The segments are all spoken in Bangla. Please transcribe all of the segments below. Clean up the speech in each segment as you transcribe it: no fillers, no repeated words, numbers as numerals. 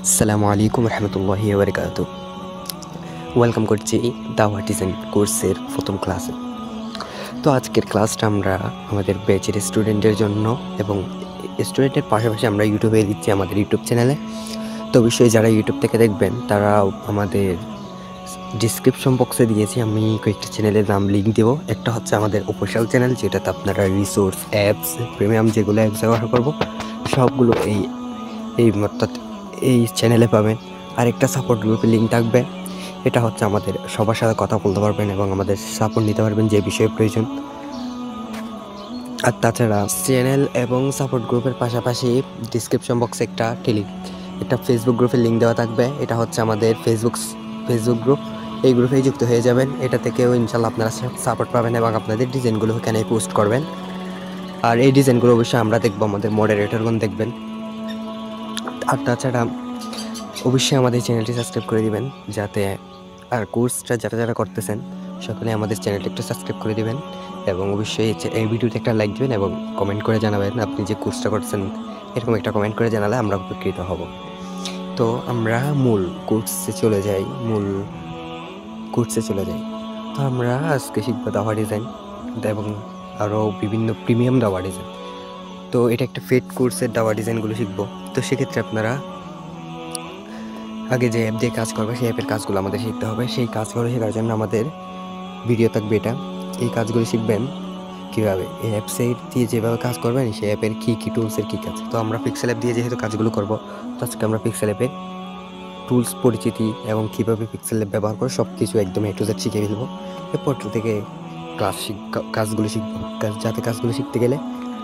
আসসালামু আলাইকুম রহমতুল্লাহি ওয়া বারাকাতুহু। ওয়েলকাম করছি দাওয়া ডিজাইন কোর্সের প্রথম ক্লাসে। তো আজকের ক্লাসটা আমরা আমাদের ব্যাচের স্টুডেন্টের জন্য এবং স্টুডেন্টের পাশাপাশি আমরা ইউটিউবে দিচ্ছি আমাদের ইউটিউব চ্যানেলে। তো অবশ্যই যারা ইউটিউব থেকে দেখবেন তারা আমাদের ডিসক্রিপশন বক্সে দিয়েছি আমি কয়েকটা চ্যানেলের নাম লিঙ্ক দেবো। একটা হচ্ছে আমাদের অফিশিয়াল চ্যানেল, যেটাতে আপনারা রিসোর্স, অ্যাপস, প্রিমিয়াম যেগুলো অ্যাপস ব্যবহার করবো সবগুলো অর্থাৎ এই চ্যানেলে পাবেন। আরেকটা সাপোর্ট গ্রুপের লিঙ্ক থাকবে, এটা হচ্ছে আমাদের সবার সাথে কথা বলতে পারবেন এবং আমাদের সাপোর্ট নিতে পারবেন যে বিষয়ে প্রয়োজন। আর তাছাড়া চ্যানেল এবং সাপোর্ট গ্রুপের পাশাপাশি ডিসক্রিপশন বক্সে একটা ফেসবুক গ্রুপের লিঙ্ক দেওয়া থাকবে। এটা হচ্ছে আমাদের ফেসবুক গ্রুপ। এই গ্রুপেই যুক্ত হয়ে যাবেন। এটা থেকেও ইনশাল্লাহ আপনারা সাপোর্ট পাবেন এবং আপনাদের ডিজাইনগুলো এখানে পোস্ট করবেন। আর এই ডিজাইনগুলো অবশ্যই আমরা দেখবো, আমাদের মডারেটরগণ দেখবেন। আর তাছাড়া অবশ্যই আমাদের চ্যানেলটি সাবস্ক্রাইব করে দিবেন, যাতে আর কোর্সটা যারা করতেছেন সকলে আমাদের চ্যানেলটি একটু সাবস্ক্রাইব করে দিবেন এবং অবশ্যই এই ভিডিওতে একটা লাইক দিবেন এবং কমেন্ট করে জানাবেন আপনি যে কোর্সটা করছেন। এরকম একটা কমেন্ট করে জানালে আমরা উপকৃত হব। তো আমরা মূল কোর্সে চলে যাই। তো আমরা আজকে শিখব দাওয়া ডিজাইন এবং আরও বিভিন্ন প্রিমিয়াম দাওয়া ডিজাইন। তো এটা একটা ফেড কোর্সের দাওয়া ডিজাইনগুলো শিখবো। তো সেক্ষেত্রে আপনারা আগে যে অ্যাপ দিয়ে কাজ করবে সেই অ্যাপের কাজগুলো আমাদের শিখতে হবে। সেই কাজগুলো শেখার জন্য আমাদের ভিডিও থাকবে এটা। এই কাজগুলো শিখবেন কীভাবে, এই অ্যাপসের দিয়ে যেভাবে কাজ করবেন সেই অ্যাপের কী টুলসের কী কাজ। তো আমরা পিক্সেল অ্যাপ দিয়ে যেহেতু কাজগুলো করবো, তো আজকে আমরা পিক্সেল অ্যাপের টুলস পরিচিতি এবং কীভাবে পিক্সেল অ্যাপ ব্যবহার করে সব কিছু একদম A to Z শিখে ফেলবো। এরপর থেকে কাজগুলো শিখবো, যাতে কাজগুলো শিখতে গেলে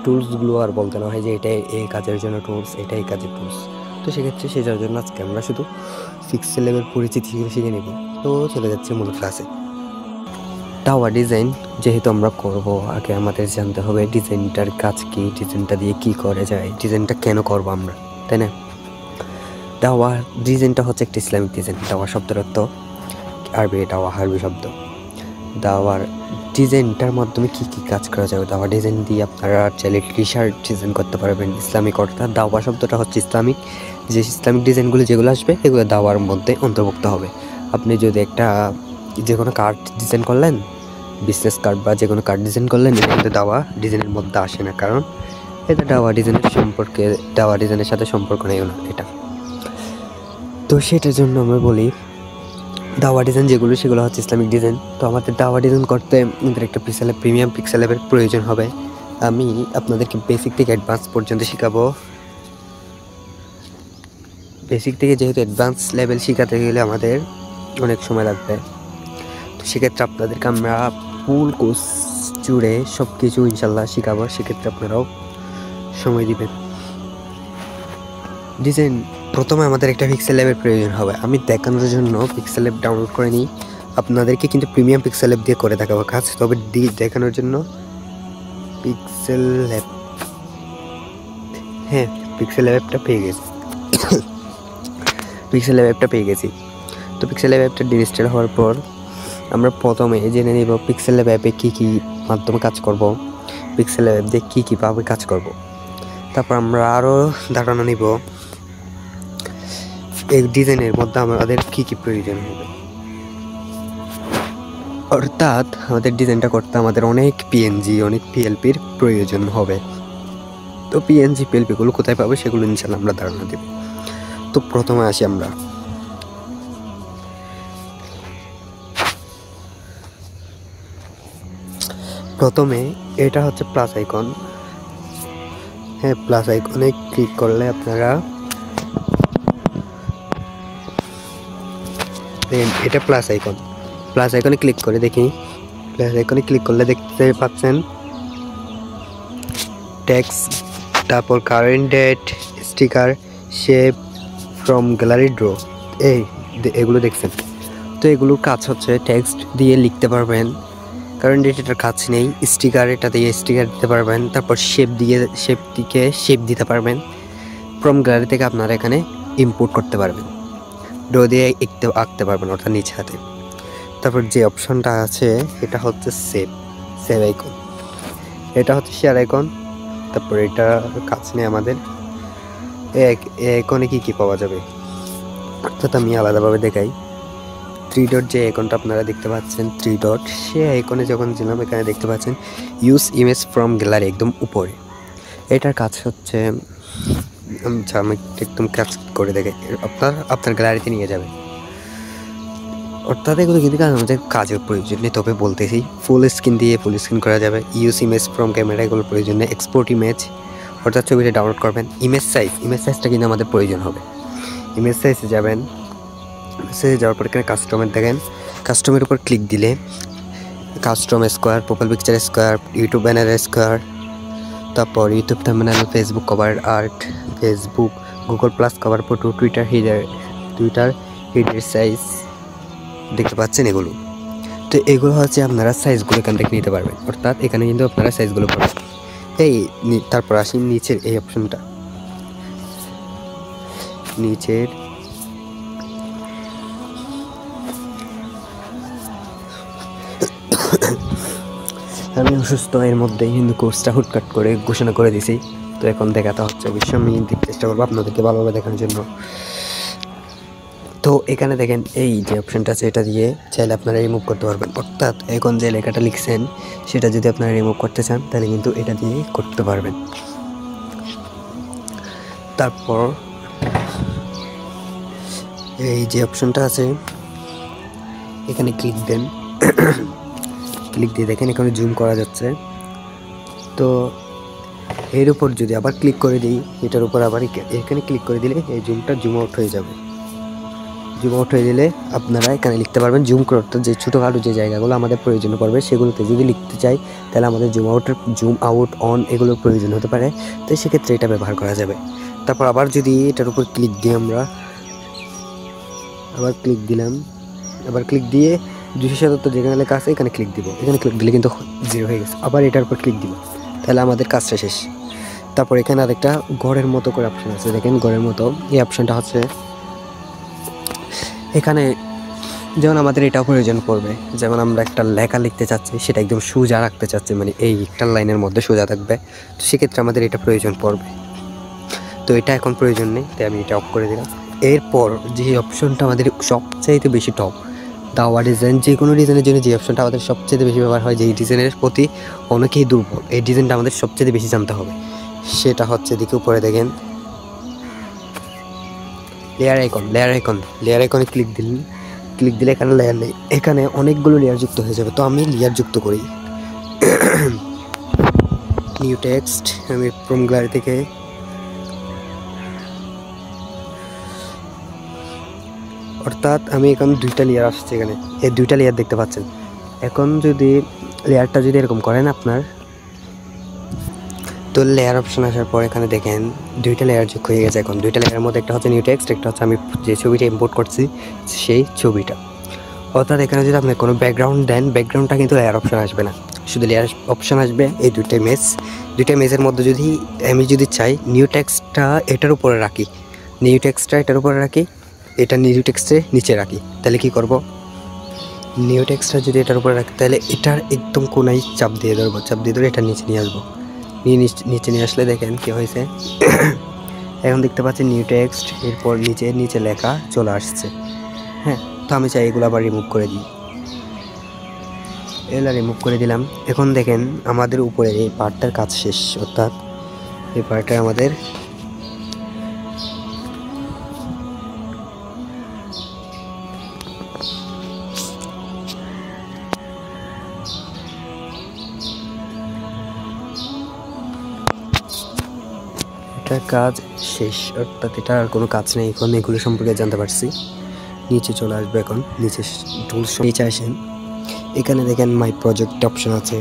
টুলসগুলো আর বলতে না হয় যে এটা এই কাজের জন্য টুলস, এটা এই কাজের টুলস। তো সেক্ষেত্রে সেটার জন্য আজকে আমরা শুধু পিক্সেল অ্যাপের পরিচিতি শিখে নেব। তো চলে যাচ্ছে মূল ক্লাসে। টাওয়ার ডিজাইন যেহেতু আমরা করব, আগে আমাদের জানতে হবে ডিজাইনটার কাজ কি, ডিজাইনটা দিয়ে কি করা যায়, ডিজাইনটা কেন করব আমরা, তাই না? দাওয়া ডিজাইনটা হচ্ছে একটা ইসলামিক ডিজাইন। দাওয়া শব্দের অর্থ আরবি, দাওয়া আরবি শব্দ। দাওয়ার ডিজাইনটার মাধ্যমে কি কাজ করা যাবে, দাওয়া ডিজাইন দিয়ে আপনারা চাইলে টি শার্ট ডিজাইন করতে পারবেন ইসলামিক। অর্থাৎ দাওয়া শব্দটা হচ্ছে ইসলামিক, যে ইসলামিক ডিজাইনগুলো যেগুলো আসবে এগুলো দাওয়ার মধ্যে অন্তর্ভুক্ত হবে। আপনি যদি যে কোনো কার্ড ডিজাইন করলেন, বিজনেস কার্ড বা যে কোনো কার্ড ডিজাইন করলেন, এটা কিন্তু দাওয়া ডিজাইনের মধ্যে আসে না, কারণ এটা দাওয়া ডিজাইনের সাথে সম্পর্ক নেই না এটা। তো সেটার জন্য আমরা বলি দাওয়া ডিজাইন যেগুলো সেগুলো হচ্ছে ইসলামিক ডিজাইন। তো আমাদের দাওয়া ডিজাইন করতে আমাদের একটা প্রিমিয়াম পিক্সেল অ্যাপের প্রয়োজন হবে। আমি আপনাদেরকে বেসিক থেকে অ্যাডভান্স পর্যন্ত শেখাবো। বেসিক থেকে যেহেতু অ্যাডভান্স লেভেল শেখাতে গেলে আমাদের অনেক সময় লাগবে, তো সেক্ষেত্রে আপনাদেরকে আমরা ফুল কোর্স জুড়ে সব কিছু ইনশাল্লাহ শেখাবো। সেক্ষেত্রে আপনারাও সময় দিবেন। ডিজাইন প্রথমে আমাদের একটা পিক্সেল অ্যাপের প্রয়োজন হবে। আমি দেখানোর জন্য পিক্সেল অ্যাপ ডাউনলোড করে নিই, আপনাদেরকে কিন্তু প্রিমিয়াম পিক্সেল অ্যাপ দিয়ে করে দেখাবো কাজ। তবে দেখানোর জন্য পিক্সেল অ্যাপ, হ্যাঁ পিক্সেল অ্যাপটা পেয়ে গেছি। তো পিক্সেল অ্যাপটা ইনস্টল হওয়ার পর আমরা প্রথমে জেনে নিব পিক্সেল অ্যাপে কী মাধ্যমে কাজ করব, পিক্সেল অ্যাপ দিয়ে কীভাবে কাজ করব। তারপর আমরা আরও ধারণা নিব এই ডিজাইনের মধ্যে আমাদের কী প্রয়োজন হবে। অর্থাৎ আমাদের ডিজাইনটা করতে আমাদের অনেক পিএনজি, অনেক পিএলপির প্রয়োজন হবে। তো পিএনজি পিএলপিগুলো কোথায় পাবো সেগুলো ইনশাল্লাহ আমরা ধারণা দেব। তো প্রথমে আসি আমরা এটা হচ্ছে প্লাস আইকন। হ্যাঁ, প্লাস আইকনে ক্লিক করলে আপনারা এটা প্লাস আইকনে ক্লিক করে দেখি। প্লাস আইকনে ক্লিক করলে দেখতে পাচ্ছেন টেক্সট, তারপর current date, sticker, shape from gallery draw, এগুলো দেখছেন। তো এগুলোর কাজ হচ্ছে টেক্সট দিয়ে লিখতে পারবেন, কারেন্ট ডেট এটার কাজ নেই। স্টিকার, এটা দিয়ে স্টিকার দিতে পারবেন। তারপর শেপ দিতে পারবেন। ফ্রম গ্যালারি থেকে আপনারা এখানে ইম্পোর্ট করতে পারবেন, ড্র দিয়ে আঁকতে পারবেন অর্থাৎ নিচে হাতে। তারপর যে অপশনটা আছে এটা হচ্ছে সেভ আইকন, এটা হচ্ছে শেয়ার আইকন। তারপর এটা কাজ নেই আমাদের। এই আইকনে কি পাওয়া যাবে, অর্থাৎ আমি আলাদাভাবে দেখাই। 3 ডট যে আইকনটা আপনারা দেখতে পাচ্ছেন, 3 ডট, সে আইকনে যখন দিলাম এখানে দেখতে পাচ্ছেন ইউজ ইমেজ ফ্রম গ্যালারি একদম উপরে। এটার কাজ হচ্ছে আমি একদম কাজ করে দেখে আপনার গ্যালারিতে নিয়ে যাবে। অর্থাৎ এগুলো কিন্তু আমাদের কাজের প্রয়োজন নেই, তবে বলতেছি ফুল স্ক্রিন দিয়ে ফুল স্ক্রিন করা যাবে। ইউজ ইমেজ ফ্রম ক্যামেরা এগুলোর প্রয়োজন নেই। এক্সপোর্ট ইমেজ অর্থাৎ ছবিটা ডাউনলোড করবেন। ইমেজ সাইজটা কিন্তু আমাদের প্রয়োজন হবে। ইমেজ সাইজে যাবেন, মেসেজে যাওয়ার পর এখানে কাস্টমার দেখেন, কাস্টমের উপর ক্লিক দিলে custom square, profile picture square, YouTube banner square, তারপর YouTube thumbnail, Facebook cover art, Facebook Google plus cover photo, Twitter হিডের সাইজ দেখতে পাচ্ছেন এগুলো। তো এগুলো হচ্ছে আপনারা সাইজগুলো এখান থেকে নিতে পারবেন। অর্থাৎ এখানে কিন্তু আপনারা সাইজগুলো পাবেন। তারপর আসি নিচের এই অপশনটা, নিচের আমি অসুস্থ, এর মধ্যেই কিন্তু কোর্সটা হুটকাট করে ঘোষণা করে দিছি। তো এখন দেখাতে হচ্ছে, অবশ্যই আমি চেষ্টা করবো আপনাদেরকে ভালোভাবে দেখানোর জন্য। তো এখানে দেখেন এই যে অপশনটা আছে, এটা দিয়ে চাইলে আপনারা রিমুভ করতে পারবেন। অর্থাৎ এখন যে লেখাটা লিখছেন সেটা যদি আপনারা রিমুভ করতে চান তাহলে কিন্তু এটা দিয়ে করতে পারবেন। তারপর এই যে অপশনটা আছে এখানে ক্লিক দেন, ক্লিক দিয়ে দেখেন এখানে জুম করা যাচ্ছে। তো এর উপর যদি আবার ক্লিক করে দিই, এটার উপর আবার এখানে ক্লিক করে দিলে এই জুমটা জুম আউট হয়ে যাবে। জুম আউট হয়ে দিলে আপনারা এখানে লিখতে পারবেন জুম করতে, যে ছোটোখাটো যে জায়গাগুলো আমাদের প্রয়োজন পড়বে সেগুলোতে যদি লিখতে চাই তাহলে আমাদের জুম আউট অন এগুলোর প্রয়োজন হতে পারে। তো সেক্ষেত্রে এটা ব্যবহার করা যাবে। তারপর আবার যদি এটার উপর ক্লিক দিই, আমরা আবার ক্লিক দিলাম, আবার ক্লিক দিয়ে 277 যেখানে লেখা আছে এখানে ক্লিক দিব। এখানে ক্লিক দিলে কিন্তু 0 হয়ে গেছে। আবার এটার উপর ক্লিক দিব, তাহলে আমাদের কাজটা শেষ। তারপর এখানে আরেকটা ঘরের মতো করে অপশন আছে, দেখেন ঘরের মতো। এই অপশনটা হচ্ছে এখানে যেমন আমাদের এটাও প্রয়োজন পড়বে, যেমন আমরা একটা লেখা লিখতে চাচ্ছি সেটা একদম সোজা রাখতে চাচ্ছি, মানে এই একটা লাইনের মধ্যে সোজা থাকবে। তো সেক্ষেত্রে আমাদের এটা প্রয়োজন পড়বে। তো এটা এখন প্রয়োজন নেই, তাই আমি এটা অফ করে দিলাম। এরপর যে অপশনটা আমাদের সবচাইতে বেশি টপ, দাওয়া ডিজাইন, যে কোনো ডিজাইনের জন্য যে অপশনটা আমাদের সবচেয়ে বেশি ব্যবহার হয়, যেই ডিজাইনের প্রতি অনেকেই দুর্বল, এই ডিজাইনটা আমাদের সবচেয়ে বেশি জানতে হবে। সেটা হচ্ছে দিকে উপরে দেখেন লেয়ার আইকনে ক্লিক দিলে এখানে লেয়ার নেই, এখানে অনেকগুলো লেয়ার যুক্ত হয়ে যাবে। তো আমি লেয়ার যুক্ত করি। নিউ টেক্সট, আমি ফ্রম গ্যালারি থেকে অর্থাৎ আমি এখন 2টা লেয়ার আসছে এখানে, এই 2টা লেয়ার দেখতে পাচ্ছেন। এখন যদি লেয়ারটা যদি এরকম করেন আপনার, তো লেয়ার অপশন আসার পর এখানে দেখেন 2টা লেয়ার যোগ হয়ে গেছে। এখন 2টা লেয়ারের মধ্যে একটা হচ্ছে নিউ টেক্সট, একটা হচ্ছে আমি যে ছবিটা ইম্পোর্ট করছি সেই ছবিটা। অর্থাৎ এখানে যদি আপনি কোনো ব্যাকগ্রাউন্ড দেন, ব্যাকগ্রাউন্ডটা কিন্তু লেয়ার অপশন আসবে না, শুধু লেয়ার অপশন আসবে এই 2টা ইমেজের মধ্যে। আমি যদি চাই নিউ টেক্সটটা এটার উপরে রাখি, এটা নিউ টেক্সটে নিচে রাখি, তাহলে কি করব, নিউ টেক্সটটা যদি এটার উপরে রাখি তাহলে এটার একদম কোনায় চাপ দিয়ে ধরে এটা নিচে নিয়ে আসবো। নিচে নিয়ে আসলে দেখেন কি হয়েছে, এখন দেখতে পাচ্ছি নিউ টেক্সট, এরপর নিচে লেখা চলে আসছে। হ্যাঁ, তো আমি চাই এগুলো আবার রিমুভ করে দিই। এগুলো রিমুভ করে দিলাম। এখন দেখেন আমাদের উপরে এই পার্টটার কাজ শেষ, অর্থাৎ এই পার্টটা আমাদের কাজ শেষ, অর্থাৎ এটা আর কোনো কাজ নেই। এখন এগুলো সম্পর্কে জানতে পারছি। নিচে চলে আসবে, এখন নিচে আসেন, এখানে দেখেন মাই প্রজেক্ট অপশন আছে।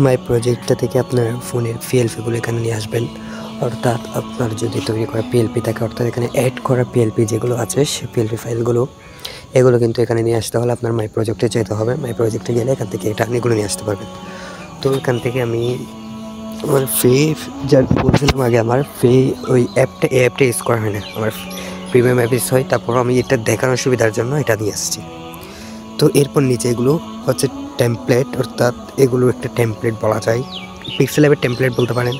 মাই প্রজেক্টটা থেকে আপনার ফোনের পিএলপিগুলো এখানে নিয়ে আসবেন। অর্থাৎ আপনার যদি তৈরি করা পিএলপি থাকে, অর্থাৎ এখানে অ্যাড করা পিএলপি যেগুলো আছে সেই পিএলপি ফাইলগুলো, এগুলো কিন্তু এখানে নিয়ে আসতে হলে আপনার মাই প্রজেক্টে যেতে হবে। মাই প্রজেক্টে গেলে এখান থেকে এটা এগুলো নিয়ে আসতে পারবেন। তো এখান থেকে আমি আমার যা বলছিলাম আগে, আমার ওই অ্যাপটা ইউজ করা হয় না, আমার প্রিমিয়াম অ্যাপ ইউজ হয়। তারপর আমি এটা দেখানোর সুবিধার জন্য এটা নিয়ে আসছি। তো এরপর নিচে এগুলো হচ্ছে টেমপ্লেট, অর্থাৎ এগুলো একটা টেমপ্লেট বলা যায়, পিক্সেল অ্যাপের টেমপ্লেট বলতে পারেন,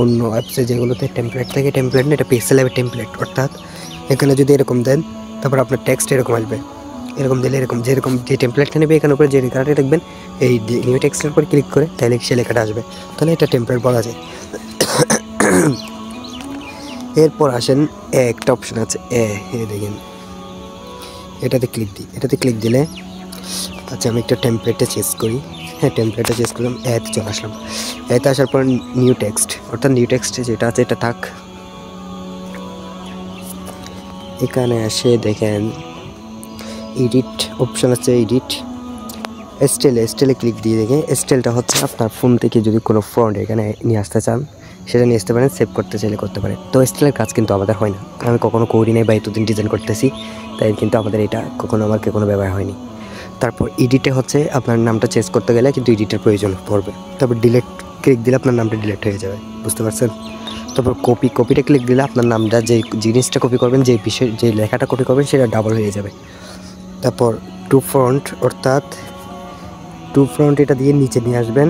অন্য অ্যাপসে যেগুলোতে টেমপ্লেট থাকে, টেমপ্লেট না, এটা পিক্সেল অ্যাপের টেমপ্লেট। অর্থাৎ এখানে যদি এরকম দেন, তারপর আপনার টেক্সট এরকম আসবে, এরকম দিলে এরকম যেরকম যে টেমপ্লেটটা নেবে এখানে উপরে যে লেখাটা দেখবেন, এই নিউ টেক্সটের উপর ক্লিক করে তাহলে সে লেখাটা আসবে, তাহলে এটা টেমপ্লেট বলা যায়। এরপর আসেন একটা অপশন আছে দেখেন, এটাতে ক্লিক দিই, এটাতে ক্লিক দিলে আচ্ছা আমি একটা টেমপ্লেটটা চেঞ্জ করি। হ্যাঁ, টেমপ্লেটটা চেঞ্জ করলাম, এতে চলে আসলাম। এতে আসার পর নিউ টেক্সট, অর্থাৎ নিউ টেক্সট যেটা আছে এটা থাক। এখানে এসে দেখেন এডিট অপশন আছে, এডিট স্টাইলে ক্লিক দিয়ে দেখে, স্টাইলটা হচ্ছে আপনার ফোন থেকে যদি কোনো ফন্ট এখানে নিয়ে আসতে চান সেটা নিয়ে আসতে পারেন, সেভ করতে চাইলে করতে পারেন। তো স্টাইলের কাজ কিন্তু আমাদের হয় না, আমি কখনো করি নাই বা এতদিন ডিজাইন করতেছি, তাই কিন্তু আমাদের এটা কখনো আমার কোনো ব্যবহার হয়নি। তারপর এডিটে হচ্ছে আপনার নামটা চেঞ্জ করতে গেলে কিন্তু এডিটের প্রয়োজন পড়বে। তারপর ডিলিট ক্লিক দিলে আপনার নামটা ডিলিট হয়ে যাবে, বুঝতে পারছেন। তারপর কপিটা ক্লিক দিলে আপনার নামটা, যে জিনিসটা কপি করবেন, যে বিষয় যে লেখাটা কপি করবেন সেটা ডাবল হয়ে যাবে। তারপর টু ফ্রন্ট, অর্থাৎ টু ফ্রন্ট এটা দিয়ে নিচে নিয়ে আসবেন,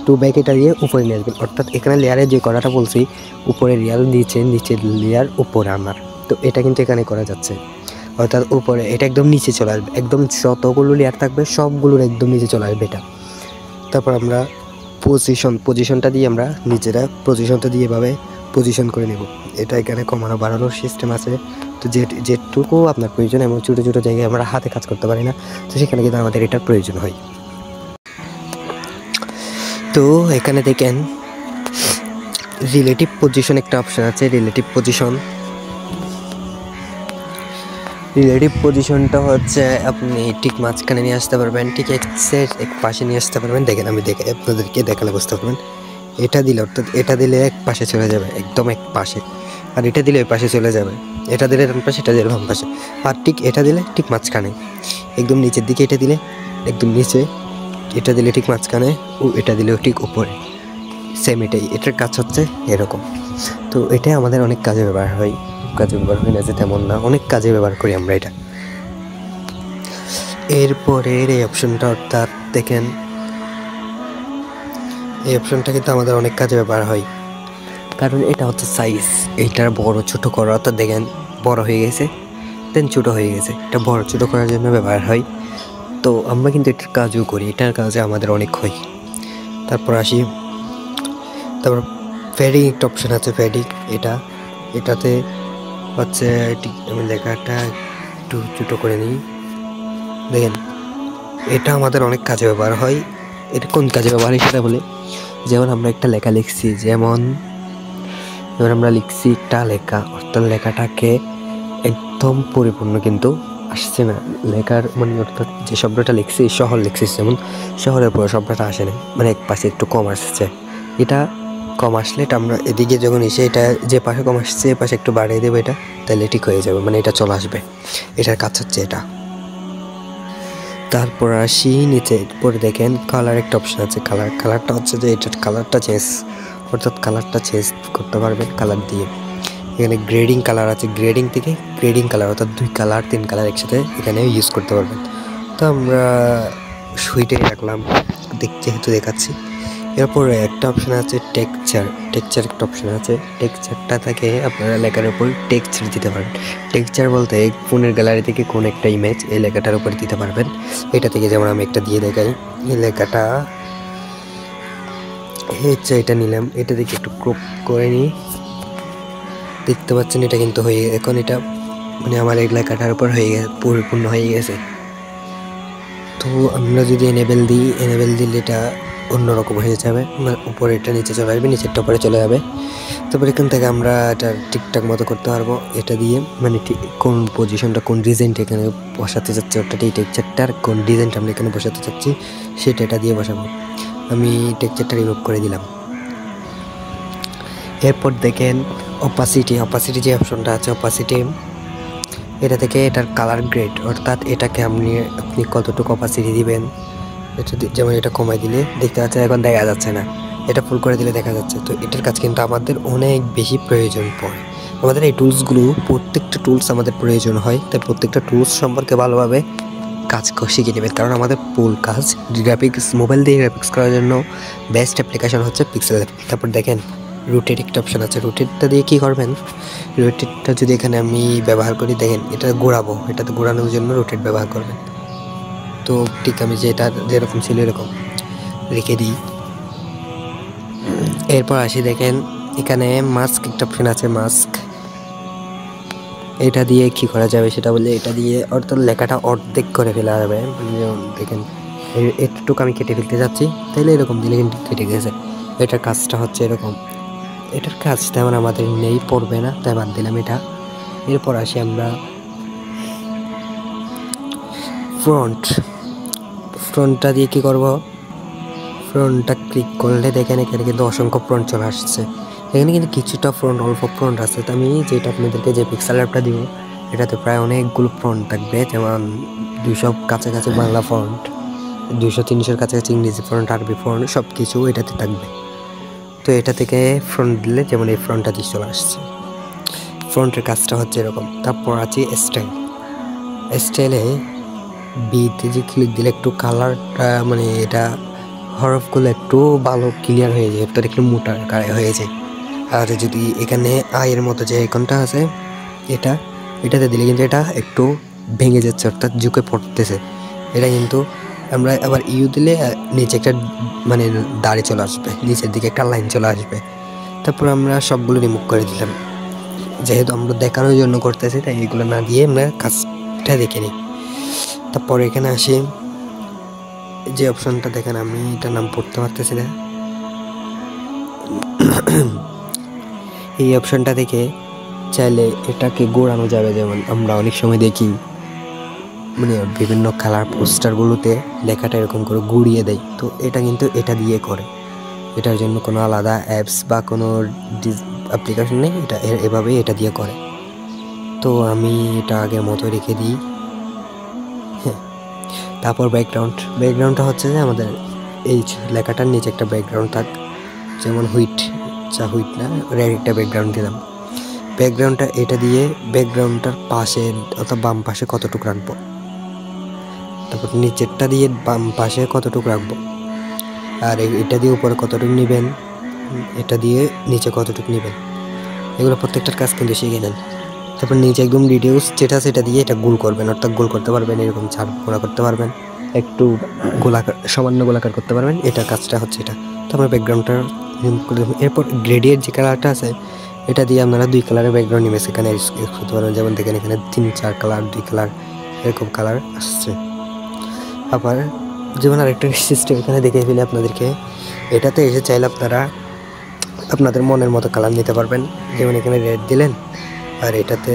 টু ব্যাক এটা দিয়ে উপরে নিয়ে আসবেন। অর্থাৎ এখানে লেয়ারে যে করাটা বলছি, উপরে লেয়ার নিচের লেয়ার উপরে আনার, তো এটা কিন্তু এখানে করা যাচ্ছে। অর্থাৎ উপরে এটা একদম নিচে চলে আসবে, একদম যতগুলো লেয়ার থাকবে সবগুলোর একদম নিচে চলে আসবে এটা। তারপর আমরা পজিশনটা দিয়ে আমরা নিজেরা পজিশনটা দিয়ে এভাবে পজিশন করে নেব। এটা এখানে কমানো বাড়ানোর সিস্টেম আছে, তো যেটুকু আপনার প্রয়োজন, এমন ছোটো ছোটো জায়গায় আমরা হাতে কাজ করতে পারি না, তো সেখানে কিন্তু আমাদের এটার প্রয়োজন হয়। তো এখানে দেখেন রিলেটিভ পজিশন একটা অপশান আছে, রিলেটিভ পজিশনটা হচ্ছে আপনি ঠিক মাঝখানে নিয়ে আসতে পারবেন, ঠিক এক্সের এক পাশে নিয়ে আসতে পারবেন। দেখেন আমি আপনাদেরকে দেখালে বুঝতে পারবেন। এটা দিলে, অর্থাৎ এটা দিলে এক পাশে চলে যাবে, একদম এক পাশে, আর এটা দিলে ওই পাশে চলে যাবে। এটা দিলে ডান পাশে, এটা দিলে বাম পাশে, আর ঠিক এটা দিলে ঠিক মাঝখানে, একদম নিচের দিকে এটা দিলে একদম নিচে, এটা দিলে ঠিক মাঝখানে, ও এটা দিলেও ঠিক উপরে, সেম এটাই। এটার কাজ হচ্ছে এরকম। তো এটাই আমাদের অনেক কাজে ব্যবহার হয়, না যে তেমন না, অনেক কাজে ব্যবহার করি আমরা এটা। এরপরের এই অপশনটা, অর্থাৎ দেখেন এই অপশনটা কিন্তু আমাদের অনেক কাজে ব্যবহার হয়, কারণ এটা হচ্ছে সাইজ, এইটার বড় ছোট করা। অর্থাৎ দেখেন বড় হয়ে গেছে, দেন ছোট হয়ে গেছে, এটা বড় ছোট করার জন্য ব্যবহার হয়। তো আমরা কিন্তু এটার কাজও করি, এটার কাজে আমাদের অনেক হয়। তারপর আসি, তারপর ফেডিং একটা অপশান আছে, ফেডিং এটাতে হচ্ছে আমি লেখাটা একটু ছোটো করে নিই। দেখেন এটা আমাদের অনেক কাজে ব্যবহার হয়। এটা কোন কাজে ব্যবহার হয় সেটা বলে, যেমন আমরা একটা লেখা লিখছি, যেমন আমরা লিখছি একটা লেখা, অর্থাৎ লেখাটাকে একদম পরিপূর্ণ কিন্তু আসছে না লেখার, মানে অর্থাৎ যে শব্দটা লিখছি শহর লিখছি, যেমন শহরের পরে শব্দটা আসে না, মানে এক পাশে একটু কম আসছে। এটা কম আসলে এটা আমরা এদিকে যখন এসে এটা যে পাশে কম আসছে এ পাশে একটু বাড়িয়ে দেবো, এটা তাহলে ঠিক হয়ে যাবে, মানে এটা চলে আসবে। এটার কাজ হচ্ছে এটা। তারপর আসি নিচে, পরে দেখেন কালার একটা অপশান আছে, কালারটা হচ্ছে যে এটার কালারটা চেঞ্জ, অর্থাৎ কালারটা চেঞ্জ করতে পারবেন কালার দিয়ে। এখানে গ্রেডিং কালার আছে, গ্রেডিং থেকে গ্রেডিং কালার, অর্থাৎ 2 কালার 3 কালার একসাথে এখানে ইউজ করতে পারবেন। তো আমরা সুইটাই রাখলাম যেহেতু দেখাচ্ছি। এরপরে একটা অপশান আছে টেক্সচার একটা অপশান আছে। টেক্সচারটা থেকে আপনারা লেখার উপর টেক্সচার দিতে পারেন। টেক্সচার বলতে ফোনের গ্যালারি থেকে কোন একটা ইমেজ এই লেখাটার উপর দিতে পারবেন। এটা থেকে যেমন আমি একটা দিয়ে দেখাই, এই লেখাটা হচ্ছে, এটা নিলাম, এটা থেকে একটু ক্রপ করে নিই, দেখতে পাচ্ছেন এটা কিন্তু হয়ে, এখন এটা মানে আমার এই লেখাটার উপর হয়ে গেছে, পরিপূর্ণ হয়ে গেছে। তো আমরা যদি এনেবেল দিলে এটা অন্যরকম হয়ে যাবে, উপরে এটা নিচে চলে আসবে, নিচেরটা উপরে চলে যাবে। তারপর এখান থেকে আমরা এটা ঠিকঠাক মতো করতে পারবো, এটা দিয়ে মানে ঠিক কোন পজিশনটা কোন ডিজাইনটা এখানে বসাতে চাচ্ছি, অর্থাৎ এই টেক্সচারটার কোন ডিজাইনটা আমরা এখানে বসাতে চাচ্ছি সেটা এটা দিয়ে বসাবো। আমি টেক্সচারটা রিমুভ করে দিলাম। এরপর দেখেন অপাসিটি যে অপশনটা আছে, অপাসিটি, এটা থেকে এটার কালার গ্রেড, অর্থাৎ এটাকে আপনি কতটুকু অপাসিটি দিবেন। এটা যেমন এটা কমাই দিলে দেখতে পাচ্ছেন এখন দেখা যাচ্ছে না, এটা ফুল করে দিলে দেখা যাচ্ছে। তো এটার কাজ কিন্তু আমাদের অনেক বেশি প্রয়োজন পড়ে, আমাদের এই টুলসগুলো প্রত্যেকটা টুলস আমাদের প্রয়োজন হয়। তাই প্রত্যেকটা টুলস সম্পর্কে ভালোভাবে কাজ শিখে নেবেন, কারণ আমাদের ফুল কাজ মোবাইল দিয়ে গ্রাফিক্স করার জন্য বেস্ট অ্যাপ্লিকেশন হচ্ছে পিক্সেল। তারপর দেখেন রোটেট একটা অপশন আছে, রোটেটটা দিয়ে কী করবেন, রোটেটটা যদি এখানে আমি ব্যবহার করি, দেখেন এটা ঘোরাবো, এটাতে ঘোরানোর জন্য রোটেট ব্যবহার করবেন। তো ঠিক আমি যেটা যেরকম ছিল এরকম রেখে দিই। এরপর আসি, দেখেন এখানে মাস্ক একটা অপশন আছে, মাস্ক। এটা দিয়ে কি করা যাবে সেটা বলে, এটা দিয়ে অর্থাৎ লেখাটা অর্ধেক করে ফেলা যাবে। যেমন দেখেন এতটুকু আমি কেটে ফেলতে যাচ্ছি, তাইলে এরকম দিলে কিন্তু কেটে গেছে। এটার কাজটা হচ্ছে এরকম, এটার কাজ তেমন আমাদের নেই, পড়বে না, তাই বাদ দিলাম এটা। এরপর আসি আমরা ফ্রন্টটা দিয়ে কি করব, ফ্রন্টটা ক্লিক করলে দেখেন এখানে কিন্তু অসংখ্য ফ্রন্ট চলে আসছে। এখানে কিন্তু কিছুটা ফ্রন্ট, অল্প ফ্রন্ট আছে। তো আমি যেটা আপনাদেরকে যে পিক্সেল অ্যাপটা দিব, এটাতে প্রায় অনেকগুলো ফ্রন্ট থাকবে, যেমন 200 কাছাকাছি বাংলা ফ্রন্ট, 200-300 কাছাকাছি ইংরেজি ফ্রন্ট, আরবি ফ্রন্ট, সব কিছু এটাতে থাকবে। তো এটা থেকে ফ্রন্ট দিলে যেমন এই ফ্রন্টটা দিয়ে চলে আসছে। ফ্রন্টের কাজটা হচ্ছে এরকম। তারপর আছে স্টাইলে বিতে যে ক্লিক দিলে একটু কালারটা, মানে এটা হরফগুলো একটু ভালো ক্লিয়ার হয়ে যায়, একটু একটু মোটা হয়ে যায়। আর যদি এখানে আয়ের মতো যে আইকনটা আছে, এটাতে দিলে কিন্তু এটা একটু ভেঙে যাচ্ছে, অর্থাৎ ঝুঁকে পড়তেছে। এটা কিন্তু আমরা আবার ইউ দিলে নিচে একটা মানে দাড়ি চলে আসবে, নিচের দিকে একটা লাইন চলে আসবে। তারপর আমরা সবগুলো রিমুভ করে দিলাম, যেহেতু আমরা দেখানোর জন্য করতেছি, তাই এগুলো না দিয়ে আমরা কাজটা দেখে নিই। তারপর এখানে আসি, যে অপশনটা দেখেন, আমি এটার নাম পড়তে পারতেছি না, এই অপশনটা থেকে চাইলে এটাকে ঘোরানো যাবে। যেমন আমরা অনেক সময় দেখি মানে বিভিন্ন কালার পোস্টারগুলোতে লেখাটা এরকম করে ঘুরিয়ে দেয়, তো এটা কিন্তু এটা দিয়ে করে। এটার জন্য কোনো আলাদা অ্যাপস বা কোনো অ্যাপ্লিকেশন নেই, এটা এভাবেই এটা দিয়ে করে। তো আমি এটা আগের মতো রেখে দিই। হ্যাঁ, তারপর ব্যাকগ্রাউন্ডটা হচ্ছে যে আমাদের এই লেখাটার নিচে একটা ব্যাকগ্রাউন্ড থাক, যেমন হুইট না, রেড একটা ব্যাকগ্রাউন্ড দিলাম। ব্যাকগ্রাউন্ডটা এটা দিয়ে ব্যাকগ্রাউন্ডটার পাশে অর্থাৎ বাম পাশে কতটুকু রাখবো, তারপর নিচেরটা দিয়ে বাম পাশে কতটুকু রাখবো, আর এটা দিয়ে উপরে কতটুকু নেবেন, এটা দিয়ে নিচে কতটুকু নেবেন, এগুলো প্রত্যেকটার কাজ কিন্তু শিখে নেন। তারপর নিচে একদম রিডিউস যেটা, সেটা দিয়ে এটা গোল করবেন, অর্থাৎ গোল করতে পারবেন, এরকম ছাড় গোলা করতে পারবেন, একটু গোলাকার, সামান্য গোলাকার করতে পারবেন। এটার কাজটা হচ্ছে এটা। তারপর ব্যাকগ্রাউন্ডটা রিমুভ করে দেবেন। এরপর গ্রেডিয়েন্ট যে কালারটা আছে, এটা দিয়ে আপনারা 2 কালারের ব্যাকগ্রাউন্ড ইমেজ এখানে ইউজ করতে পারবেন। যেমন দেখেন এখানে 3-4 কালার, 2 কালার, এরকম কালার আসছে। আবার যেমন আরেকটা সিস্টেম এখানে দেখে ফেলে আপনাদেরকে, এটাতে এসে চাইলে আপনারা আপনাদের মনের মতো কালার নিতে পারবেন। যেমন এখানে রেড দিলেন, আর এটাতে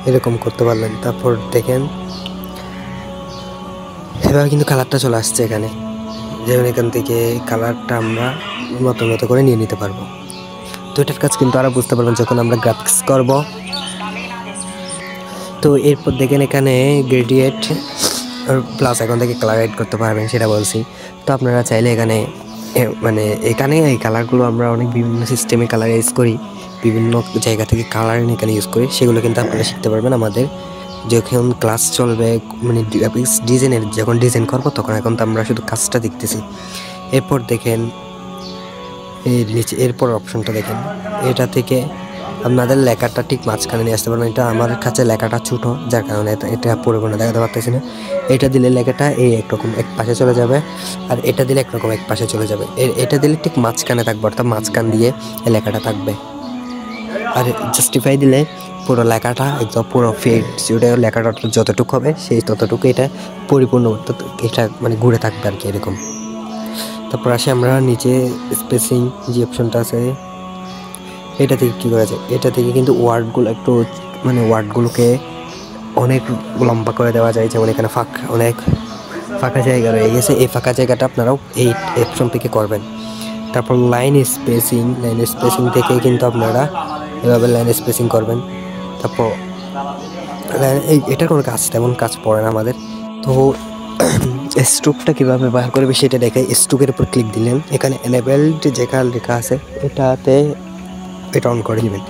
এরকম করতে পারলেন। তারপর দেখেন এভাবে কিন্তু কালারটা চলে আসছে এখানে। যেমন এখান থেকে কালারটা আমরা মতো করে নিয়ে নিতে পারবো। তো এটার কাজ কিন্তু আরও বুঝতে পারবেন যখন আমরা গ্রাফিক্স করব। তো এরপর দেখেন এখানে গ্রেডিয়েন্ট প্লাস এখন থেকে কালার এড করতে পারবেন, সেটা বলছি। তো আপনারা চাইলে এখানে মানে এখানে এই কালারগুলো আমরা অনেক বিভিন্ন সিস্টেমে কালার ইউজ করি, বিভিন্ন জায়গা থেকে কালার এখানে ইউজ করি, সেগুলো কিন্তু আপনারা শিখতে পারবেন আমাদের যখন ক্লাস চলবে, মানে গ্রাফিক্স ডিজাইনের যখন ডিজাইন করবো তখন। এখন তো আমরা শুধু কাজটা দেখতেছি। এরপর দেখেন এর নিচে এরপর অপশনটা দেখেন, এটা থেকে আপনাদের লেখাটা ঠিক মাঝখানে নিয়ে আসতে পারবেন। এটা আমার কাছে লেখাটা ছোটো, যার কারণে এটা পরিপূর্ণ দেখাতে পারতেছি না। এটা দিলে লেখাটা এই একরকম এক পাশে চলে যাবে, আর এটা দিলে একরকম এক পাশে চলে যাবে। এটা দিলে ঠিক মাঝখানে থাকবে, অর্থাৎ মাঝখান দিয়ে এই লেখাটা থাকবে। আর জাস্টিফাই দিলে পুরো লেখাটা একদম পুরো ফিট, ওটা লেখাটা যতটুকু হবে সেই ততটুকু এটা পরিপূর্ণ, এটা মানে ঘুরে থাকবে আর কি, এরকম। তারপর আসে আমরা নিচে স্পেসিং যে অপশনটা আছে, এটা থেকে কী করা যায়, এটা থেকে কিন্তু ওয়ার্ডগুলো একটু মানে ওয়ার্ডগুলোকে অনেক লম্বা করে দেওয়া যায়। যেমন এখানে অনেক ফাঁকা জায়গা রয়ে গেছে, এই ফাঁকা জায়গাটা আপনারাও এই অপশন থেকে করবেন। তারপর লাইন স্পেসিং থেকে কিন্তু আপনারা এভাবে লাইন স্পেসিং করবেন। তারপর এটার কোনো তেমন কাজ পড়ে না আমাদের। তো স্ট্রোকটা কীভাবে ব্যবহার করবে সেটা দেখে স্ট্রোকের উপর ক্লিক দিলেন, এখানে এনেবেলড যেখানে লেখা আছে এটাতে এটা অন করে দিবেন।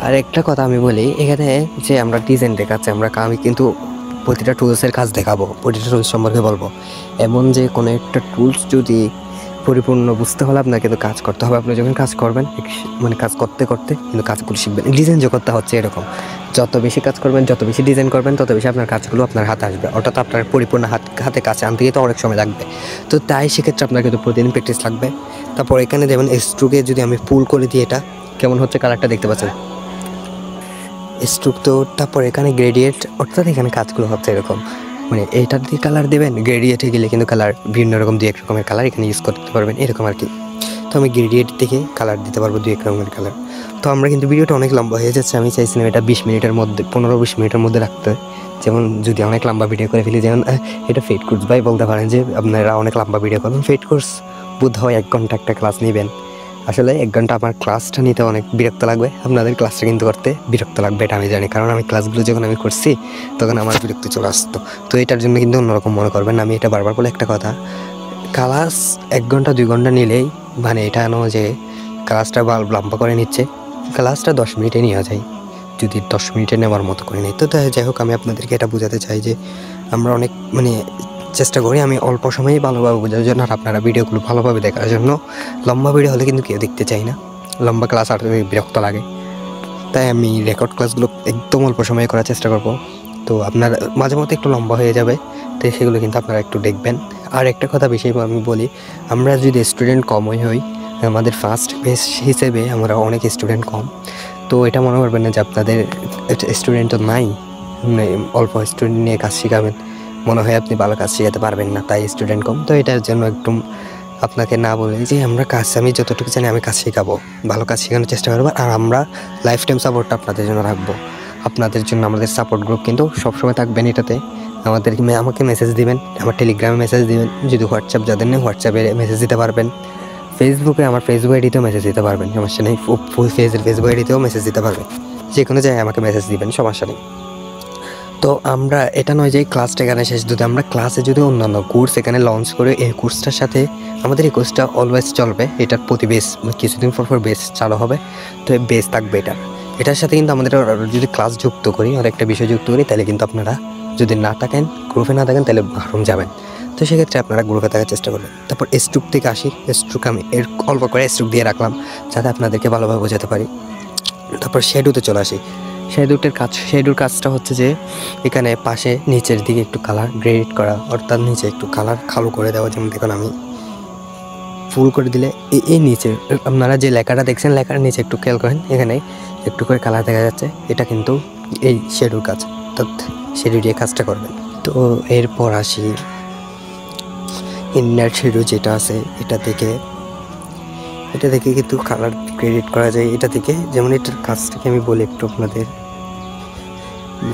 আর একটা কথা আমি বলি, এখানে যে আমরা ডিজাইন দেখাচ্ছি, আমি কিন্তু প্রতিটা টুলসের কাজ দেখাবো, প্রতিটা টুলস সম্পর্কে বলবো। এমন যে কোনো একটা টুলস যদি পরিপূর্ণ বুঝতে হলে আপনার কিন্তু কাজ করতে হবে। আপনি যখন কাজ করবেন মানে কাজ করতে করতে কিন্তু কাজগুলো শিখবেন। ডিজাইন জগৎটা হচ্ছে এরকম, যত বেশি কাজ করবেন, যত বেশি ডিজাইন করবেন, তত বেশি আপনার কাজগুলো আপনার হাতে আসবে। অর্থাৎ আপনার পরিপূর্ণ হাতে কাছে আনতে গিয়ে তো অনেক সময় লাগবে। তো তাই সেক্ষেত্রে আপনার কিন্তু প্রতিদিন প্র্যাকটিস লাগবে। তারপর এখানে যেমন স্ট্রোকে যদি আমি পুল করে দিই, এটা কেমন হচ্ছে কালারটা দেখতে পাচ্ছেন স্ট্রোক। তো তারপর এখানে গ্রেডিয়েন্ট, অর্থাৎ এখানে কাজগুলো হচ্ছে এরকম, মানে এইটার দিয়ে কালার দেবেন, গ্রেডিয়েন্টে গেলে কিন্তু কালার বিভিন্ন রকম 2-1 রকমের কালার এখানে ইউজ করতে পারবেন, এরকম আর কি। তো আমি গ্রেডিয়েন্ট থেকে কালার দিতে পারবো 2-1 রকমের কালার। তো আমরা কিন্তু ভিডিওটা অনেক লম্বা হয়ে যাচ্ছে, আমি চাইছিলাম এটা 20 মিনিটের মধ্যে, 15-20 মিনিটের মধ্যে রাখতে। যেমন যদি অনেক লম্বা ভিডিও করে ফেলি, যেমন এটা ফেড কোর্স ভাই বলতে পারেন যে আপনারা অনেক লম্বা ভিডিও করবেন। ফেড কোর্স বোধ হয় 1 ঘন্টা একটা ক্লাস নেবেন। আসলে 1 ঘন্টা আমার ক্লাসটা নিতে অনেক বিরক্ত লাগবে, আপনাদের ক্লাসটা কিন্তু করতে বিরক্ত লাগবে, এটা আমি জানি। কারণ আমি ক্লাসগুলো যখন আমি করছি তখন আমার বিরক্তি চলে আসতো। তো এটার জন্য কিন্তু অন্যরকম মনে করবেন। আমি এটা বারবার বলে একটা কথা, ক্লাস 1 ঘন্টা 2 ঘন্টা নিলেই মানে এটা নয় যে ক্লাসটা লম্বা করে নিচ্ছে, ক্লাসটা 10 মিনিটে নেওয়া যায় যদি 10 মিনিটে নেওয়ার মতো করে নিই। তো যাই হোক, আমি আপনাদেরকে এটা বোঝাতে চাই যে আমরা অনেক মানে চেষ্টা করি আমি অল্প সময়ে ভালোভাবে বোঝার জন্য, আর আপনারা ভিডিওগুলো ভালোভাবে দেখার জন্য। লম্বা ভিডিও হলে কিন্তু কেউ দেখতে চাই না, লম্বা ক্লাস আর বিরক্ত লাগে। তাই আমি রেকর্ড ক্লাসগুলো একদম অল্প সময়ে করার চেষ্টা করব। তো আপনার মাঝে মধ্যে একটু লম্বা হয়ে যাবে, তো সেগুলো কিন্তু আপনারা একটু দেখবেন। আর একটা কথা বেশি আমি বলি, আমরা যদি স্টুডেন্ট কমই হই, আমাদের ফার্স্ট বেস হিসেবে আমরা অনেক স্টুডেন্ট কম, তো এটা মনে করবেন না যে আপনাদের স্টুডেন্ট তো নাই, অল্প স্টুডেন্ট নিয়ে কাজ শেখাবেন, মনে হয় আপনি ভালো কাজ শেখাতে পারবেন না, তাই স্টুডেন্ট কম। তো এটার জন্য একদম আপনাকে না বলে যে আমরা কাজ, আমি যতটুকু জানি আমি কাজ শেখাবো, ভালো কাজ শেখানোর চেষ্টা করবো। আর আমরা লাইফ টাইম সাপোর্টটা আপনাদের জন্য রাখবো। আপনাদের জন্য আমাদের সাপোর্ট গ্রুপ কিন্তু সবসময় থাকবেন এটাতে। আমাকে মেসেজ দিবেন, আমার টেলিগ্রামে মেসেজ দিবেন, যদি হোয়াটসঅ্যাপ যাদের নেই হোয়াটসঅ্যাপে মেসেজ দিতে পারবেন, ফেসবুকে আমার ফেসবুক আইডিতেও মেসেজ দিতে পারবেন, সমস্যা নেই। ফেসবুক আইডিতেও মেসেজ দিতে পারবেন, যে কোনো জায়গায় আমাকে মেসেজ দিবেন, সমস্যা নেই। তো আমরা এটা নয় যে ক্লাসটা এখানে শেষ, যদি আমরা ক্লাসে যদি অন্যান্য কোর্স এখানে লঞ্চ করে এই কোর্সটার সাথে আমাদের এই কোর্সটা অলওয়েজ চলবে, এটার প্রতি বেস কিছুদিন পর বেস চালু হবে। তো বেস থাকবে এটার সাথে কিন্তু আমাদের যদি ক্লাস যুক্ত করি, আর একটা বিষয় যুক্ত করি, তাহলে কিন্তু আপনারা যদি না থাকেন, গ্রুপে না থাকেন, তাহলে মাহরুম যাবেন। তো সেক্ষেত্রে আপনারা গ্রুপে থাকার চেষ্টা করবেন। তারপর স্ট্রোক থেকে আসি, স্ট্রোক আমি অল্প করে স্ট্রোক দিয়ে রাখলাম যাতে আপনাদেরকে ভালোভাবে বোঝাতে পারি। তারপর শ্যাডোতে চলে আসি। শ্যাডোর কাজটা হচ্ছে যে এখানে পাশে নিচের দিকে একটু কালার গ্রেড করা, অর্থাৎ নিচে একটু কালার কালো করে দেওয়া। যেমন দেখুন আমি ফুল করে দিলে এই নিচে আপনারা যে লেখাটা দেখছেন, লেখার নিচে একটু খেয়াল করেন, এখানে একটু করে কালার দেখা যাচ্ছে, এটা কিন্তু এই শ্যাডোর কাজ, অর্থাৎ শ্যাডো দিয়ে কাজটা করবেন। তো এরপর আসি ইনার শ্যাডো যেটা আছে, এটা থেকে কিন্তু কালার ক্রেডিট করা যায়। এটা থেকে যেমন এটার কাজটাকে আমি বলি একটু আপনাদের,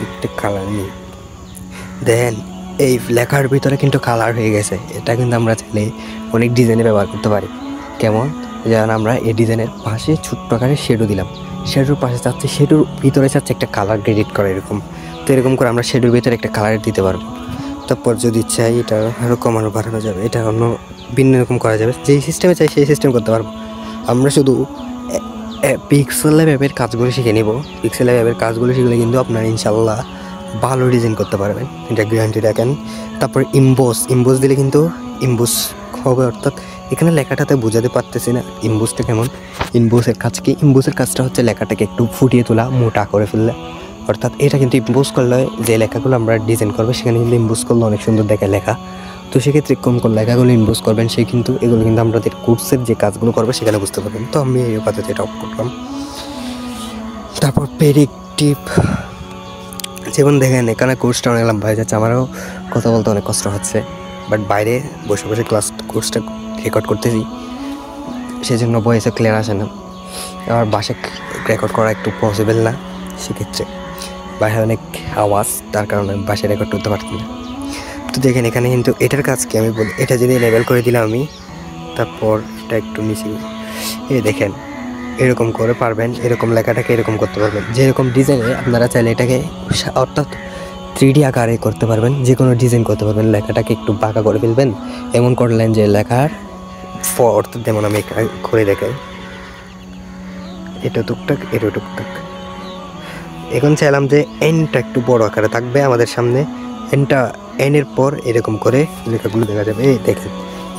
একটা কালার নিই, দেখেন এই লেখার ভিতরে কিন্তু কালার হয়ে গেছে। এটা কিন্তু আমরা চাইলে অনেক ডিজাইনে ব্যবহার করতে পারি। কেমন, যেমন আমরা এই ডিজাইনের পাশে ছোট্ট আকারে শ্যাডো দিলাম, শ্যাডোর পাশে চাচ্ছে, শ্যাডোর ভিতরে চাচ্ছে একটা কালার ক্রেডিট করা, এরকম। তো এরকম করে আমরা শ্যাডোর ভিতরে একটা কালার দিতে পারবো। তারপর যদি চাই এটা আরও কমানো বাড়ানো যাবে, এটা অন্য ভিন্ন রকম করা যাবে, যেই সিস্টেমে চাই সেই সিস্টেম করতে পারবো। আমরা শুধু পিক্সেল ল্যাবের কাজগুলো শিখে নিব। পিক্সেল ল্যাবের কাজগুলো শিখলে কিন্তু আপনারা ইনশাল্লাহ ভালো ডিজাইন করতে পারবেন, এটা গ্যারান্টি রাখেন। তারপর ইমবোস দিলে কিন্তু ইমবোস হবে, অর্থাৎ এখানে লেখাটাতে বোঝাতে পারতেছি না ইমবোসটা কেমন। ইমবোসের কাজ কি, ইমবোসের কাজটা হচ্ছে লেখাটাকে একটু ফুটিয়ে তোলা, মোটা করে ফেললে, অর্থাৎ এটা কিন্তু ইমবোস করলে যে লেখাগুলো আমরা ডিজাইন করবো সেখানে কিন্তু ইমবোস করলে অনেক সুন্দর দেখায় লেখা। তো সেক্ষেত্রে কোন লেখাগুলো ইমবোস করবেন সেই কিন্তু এগুলো কিন্তু আমাদের কোর্সের যে কাজগুলো করবে সেখানে বুঝতে পারবেন। তো আমি এই কথাতে এটা অফ করলাম। তারপর প্রেডিক্টিভ, যেমন দেখেন এখানে কোর্সটা অনেক লম্বা হয়ে যাচ্ছে, আমারও কথা বলতে অনেক কষ্ট হচ্ছে, বাট বাইরে বসে বসে কোর্সটা রেকর্ড করতেছি, সেজন্য ভয়েসে ক্লিয়ার আসে না। আমার বাসায় রেকর্ড করা একটু পসিবল না, সেক্ষেত্রে বাইরে অনেক আওয়াজ, তার কারণে বাসায় রেকর্ড করতে পারতাম না। তো দেখেন এখানে কিন্তু এটার কাজকে আমি বলি, এটা যদি লেবেল করে দিলাম আমি, তারপর এটা একটু নিচে দেখেন এরকম করে পারবেন, এরকম লেখাটাকে এরকম করতে পারবেন, যেরকম ডিজাইনে আপনারা চাইলে এটাকে অর্থাৎ 3D আকারে করতে পারবেন, যে কোনো ডিজাইন করতে পারবেন। লেখাটাকে একটু বাঁকা করে ফেলবেন, এমন করলেন যে লেখার অর্থাৎ যেমন আমি করে দেখাই, এটা টুকটাক, এটা টুকটাক। এখন চাইলাম যে এন্ডটা একটু বড় আকারে থাকবে আমাদের সামনে, এনের পর এরকম করে লেখাগুলো দেখা যাবে। এই দেখেন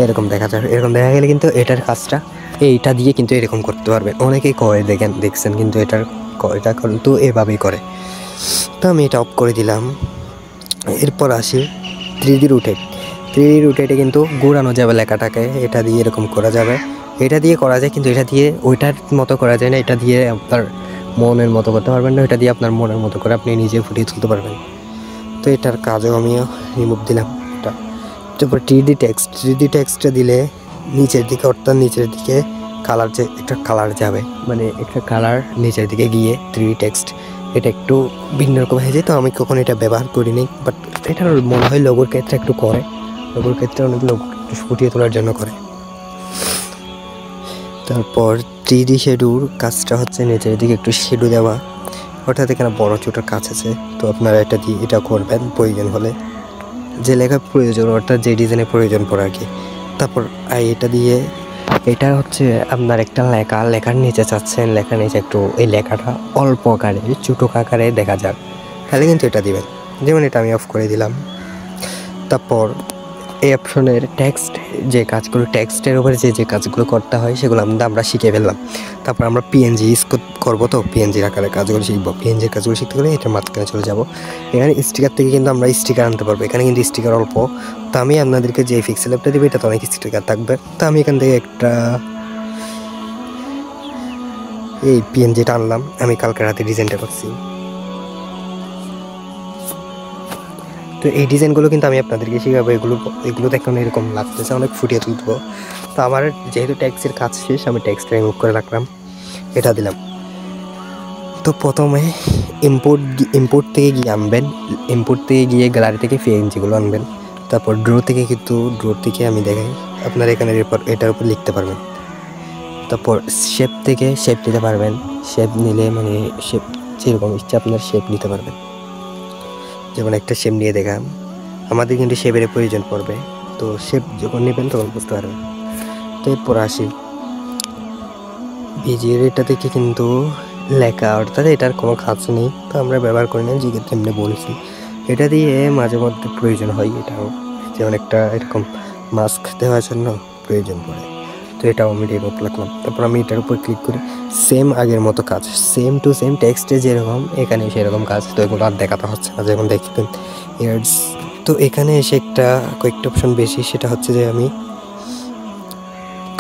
এরকম দেখা যাবে। এরকম দেখা গেলে কিন্তু এটার কাজটা এইটা দিয়ে কিন্তু এরকম করতে পারবেন। অনেকেই করে দেখছেন কিন্তু এটা কিন্তু এভাবেই করে। তো আমি এটা অফ করে দিলাম। এরপর আসি 3D রোটেট। 3D রোটেটে কিন্তু ঘোরানো যাবে লেখাটাকে, এটা দিয়ে এরকম করা যাবে। এটা দিয়ে করা যায় কিন্তু এটা দিয়ে ওইটার মতো করা যায় না। এটা দিয়ে আপনার মনের মতো করতে পারবেন না, এটা দিয়ে আপনার মনের মতো করে আপনি নিজে ফুটিয়ে তুলতে পারবেন। তো এটার কাজও আমিও রিমুভ দিলাম। এটা তারপর 3D টেক্সটটা দিলে নিচের দিকে, অর্থাৎ নিচের দিকে কালার, যে একটা কালার যাবে, মানে একটা কালার নিচের দিকে গিয়ে 3D টেক্সট এটা একটু ভিন্ন রকম হয়ে যায়। তো আমি কখনো এটা ব্যবহার করিনি, বাট এটা মনে হয় লোগোর ক্ষেত্রে একটু করে। লোগোর ক্ষেত্রে অনেক লোক একটু ফুটিয়ে তোলার জন্য করে। তারপর 3D শেডোর কাজটা হচ্ছে নিচের দিকে একটু শেডো দেওয়া, অর্থাৎ এখানে বড় ছোটোর কাজ আছে। তো আপনারা এটা দিয়ে এটা করবেন প্রয়োজন হলে, যে লেখা প্রয়োজন অর্থাৎ যে ডিজাইনের প্রয়োজন পড়ে আর কি। তারপর এটা দিয়ে, এটা হচ্ছে আপনার একটা লেখার নিচে চাচ্ছেন, লেখার নিচে একটু এই লেখাটা অল্প আকারে ছোটো আকারে দেখা যাক, তাহলে কিন্তু এটা দিবেন। যেমন এটা আমি অফ করে দিলাম। তারপর এই অপশনের টেক্সট, যে কাজগুলো টেক্সটের উপরে যে কাজগুলো করতে হয় সেগুলো আমরা শিখে ফেললাম। তারপর আমরা পিএনজি ইউজ করবো, তো পিএনজির আকারে কাজগুলো শিখবো। পিএনজির কাজগুলো শিখতে গেলে এটার মাঝখানে চলে যাব। এখানে স্টিকার থেকে কিন্তু আমরা স্টিকার আনতে পারবো। এখানে কিন্তু স্টিকার অল্প, তো আমি আপনাদেরকে যে পিক্সেল অ্যাপটা দেবো এটা তো অনেক স্টিকার থাকবে। তো আমি এখান থেকে একটা এই পিএনজিটা আনলাম। আমি কালকে রাতে ডিজাইনটা করছি। তো এই ডিজাইনগুলো কিন্তু আমি আপনাদেরকে শিখাবো। এগুলো দেখুন এরকম লাগতেছে, অনেক ফুটিয়ে তুলবো। তো আমার যেহেতু ট্যাক্সের কাজ শেষ, আমি ট্যাক্সটা রিমুভ করে রাখলাম, এটা দিলাম। তো প্রথমে ইম্পোর্ট থেকে গিয়ে আনবেন, ইম্পোর্ট থেকে গিয়ে গ্যালারি থেকে পিএনজিগুলো আনবেন। তারপর ড্র থেকে আমি দেখাই, আপনারা এখানে এটার উপর লিখতে পারবেন। তারপর শেপ থেকে শেপ নিতে পারবেন। শেপ নিলে মানে শেপ যেরকম ইচ্ছা আপনার শেপ নিতে পারবেন। যেমন একটা শেপ নিয়ে দেখাম, আমাদের কিন্তু শেপের প্রয়োজন পড়বে। তো শেপ যখন নেবেন তখন বুঝতে পারবেন। তো এরপর আসি ভিজিএর, এটা থেকে কিন্তু লেখা, অর্থাৎ এটার কোনো কাজ নেই, তো আমরা ব্যবহার করি না, যেহেতু এমনি বলছি। এটা দিয়ে মাঝে মধ্যে প্রয়োজন হয়, এটাও যেমন একটা এরকম মাস্ক দেওয়ার জন্য প্রয়োজন পড়ে। তো এটাও আমি রিমুভ রাখলাম। তারপর আমি এটার উপর ক্লিক করি, সেম আগের মতো কাজ, সেম টু সেম টেক্সটে যেরকম এখানে সেরকম কাজ। তো এগুলো আর দেখাতে হচ্ছে না, যেমন দেখতেন এয়ার্স। তো এখানে এসে কয়েকটা অপশন বেশি, সেটা হচ্ছে যে আমি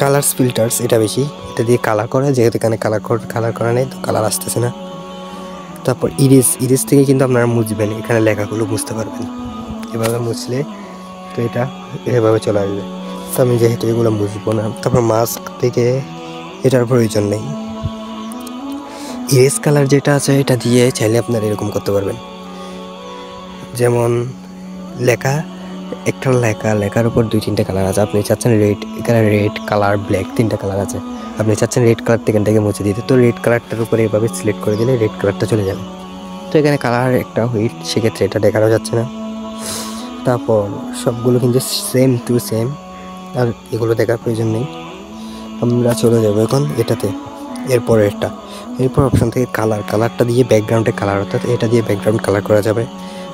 কালার্স ফিল্টার্স, এটা বেশি, এটা দিয়ে কালার করা, যেহেতু এখানে কালার করা নেই তো কালার আসতেছে না। তারপর ইরেজ থেকে কিন্তু আপনারা মুছবেন, এখানে লেখাগুলো বুঝতে পারবেন। এভাবে মুছলে তো এটা এভাবে চলে আসবে। তো আমি যেহেতু এগুলো মুছবো না। তারপর মাস্ক থেকে এটার প্রয়োজন নেই। ইরেজ কালার যেটা আছে এটা দিয়ে চাইলে আপনারা এরকম করতে পারবেন, যেমন লেখার উপর 2-3টা কালার আছে। আপনি চাচ্ছেন রেড, এখানে রেড কালার, ব্ল্যাক, 3টা কালার আছে। আপনি চাচ্ছেন রেড কালারটা এখান থেকে মুছে দিতে, তো রেড কালারটার উপরে এভাবে সিলেক্ট করে দিলে রেড কালারটা চলে যাবে। তো এখানে কালার একটা হুইট, সেক্ষেত্রে এটা দেখানো যাচ্ছে না। তারপর সবগুলো কিন্তু সেম টু সেম, আর এগুলো দেখার প্রয়োজন নেই। আমরা চলে যাবো এখন এটাতে। এরপর অপশন থেকে কালারটা দিয়ে ব্যাকগ্রাউন্ডে কালার, অর্থাৎ এটা দিয়ে ব্যাকগ্রাউন্ড কালার করা যাবে।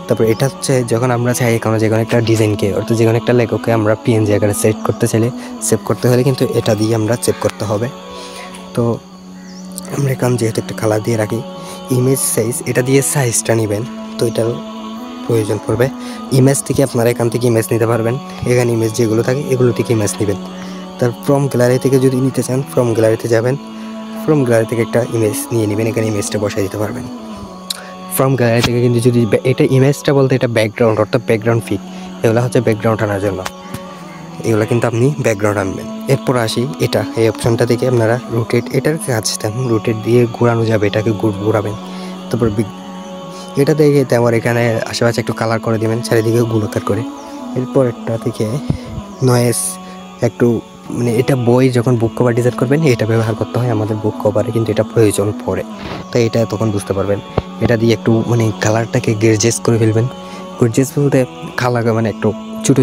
তারপর এটা হচ্ছে যখন আমরা চাই যে কোনো একটা ডিজাইনকে, অর্থাৎ যে কোনো একটা লেখককে আমরা পিএনজি আকারে সেভ করতে হলে কিন্তু এটা দিয়ে আমরা সেভ করতে হবে। তো আমরা এখানে যেহেতু একটা কালার দিয়ে রাখি। ইমেজ সাইজ, এটা দিয়ে সাইজটা নেবেন, তো এটার প্রয়োজন পড়বে। ইমেজ থেকে আপনারা এখান থেকে ইমেজ নিতে পারবেন, এখানে ইমেজ যেগুলো থাকে এগুলো থেকে ইমেজ নেবেন। তার ফ্রম গ্যালারি থেকে যদি নিতে চান, ফ্রম গ্যালারিতে যাবেন, ফ্রম গ্যালারি থেকে একটা ইমেজ নিয়ে নেবেন, এখানে ইমেজটা বসাই দিতে পারবেন ফ্রম গ্যালারি থেকে। কিন্তু যদি এটা ইমেজটা বলতে এটা ব্যাকগ্রাউন্ড, অর্থাৎ ব্যাকগ্রাউন্ড পিক, এগুলো হচ্ছে ব্যাকগ্রাউন্ড আনার জন্য, এগুলো কিন্তু আপনি ব্যাকগ্রাউন্ড আনবেন। এরপর আসি এই অপশনটা থেকে আপনারা রোটেট, এটার কাজ তেমন রোটেট দিয়ে ঘোরানো যাবে, এটাকে ঘোরাবেন। তারপর এটা দেখে আমার এখানে আশেপাশে একটু কালার করে দেবেন, চারিদিকে গোলাকার করে। এরপর একটা থেকে নয়েস একটু, মানে এটা বই যখন বুক কভার ডিজাইন করবেন এটা ব্যবহার করতে হয় আমাদের বুক কভারে, কিন্তু এটা প্রয়োজন পড়ে, তাই এটা তখন বুঝতে পারবেন। এটা দিয়ে একটু মানে কালারটাকে গেরজেস করে ফেলবেন। গেরজেস বলতে কালার মানে একটু ছোটো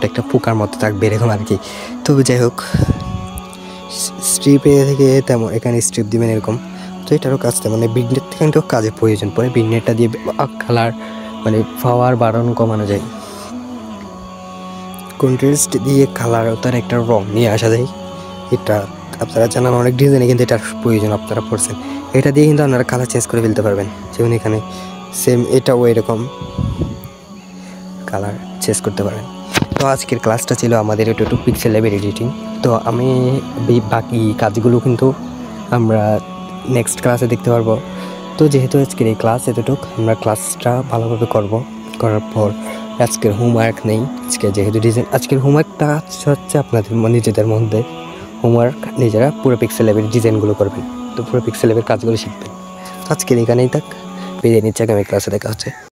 একটা পোকার মতো থাকবে এরকম আর কি। তো যাই হোক, স্ট্রিপে থেকে তেমন এখানে স্ট্রিপ দিবেন এরকম। তো এটারও কাজ তেমন, মানে ভিগনেট থেকে কিন্তু কাজে প্রয়োজন পড়ে। ভিগনেটটা দিয়ে কালার মানে পাওয়ার বাড়ানো কমানো যায়। কন্ট্রাস্ট দিয়ে কালার ও তার একটা রং নিয়ে আসা যায়। এটা আপনারা জানান অনেক ডিজাইনে কিন্তু এটার প্রয়োজন আপনারা পড়ছেন। এটা দিয়ে কিন্তু আপনারা কালার চেঞ্জ করে ফেলতে পারবেন। যেমন এখানে সেম এটাও এরকম কালার চেঞ্জ করতে পারেন। তো আজকের ক্লাসটা ছিল আমাদের একটু পিক্সেল ল্যাবের এডিটিং। তো আমি বাকি কাজগুলো কিন্তু আমরা নেক্সট ক্লাসে দেখতে পারবো। তো যেহেতু আজকের এই ক্লাস এতটুকু, আমরা ক্লাসটা ভালোভাবে করার পর আজকের হোমওয়ার্ক নেই। যেহেতু ডিজাইন আজকের হোমওয়ার্কটা হচ্ছে আপনাদের নিজেদের মধ্যে হোমওয়ার্ক, নিজেরা পুরো পিক্সেল ল্যাবের ডিজাইনগুলো করবেন। তো পুরো পিক্সেল ল্যাবের কাজগুলো শিখবেন। আজকের এখানেই থাক, বিদায় নিচ্ছে, আগামী ক্লাসে দেখা হচ্ছে।